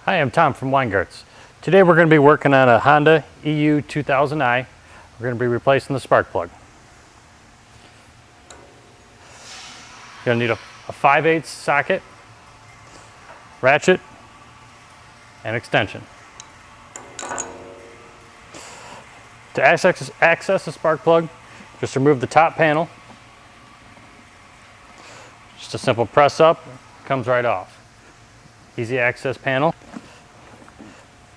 Hi, I'm Tom from Weingartz. Today we're going to be working on a Honda EU2000i. We're going to be replacing the spark plug. You're going to need a 5/8 socket, ratchet, and extension. To access the spark plug, just remove the top panel. Just a simple press up, comes right off. Easy access panel.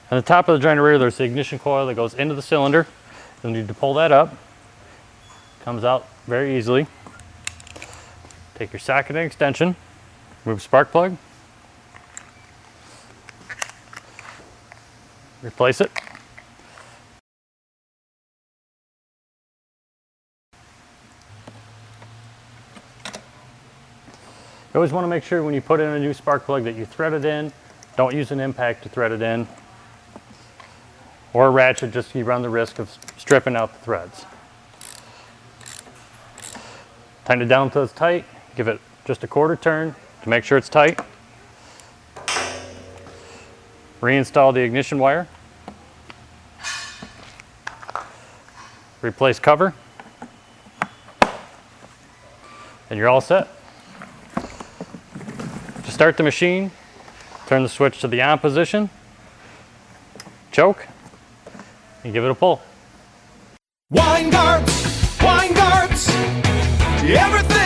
On the top of the generator, there's the ignition coil that goes into the cylinder. You'll need to pull that up. Comes out very easily. Take your socket and extension, remove spark plug, replace it. You always want to make sure when you put in a new spark plug that you thread it in. Don't use an impact to thread it in. Or a ratchet, just so you run the risk of stripping out the threads. Tighten it down until it's tight. Give it just a quarter turn to make sure it's tight. Reinstall the ignition wire. Replace cover. And you're all set. To start the machine, turn the switch to the on position, choke, and give it a pull. Weingartz, everything.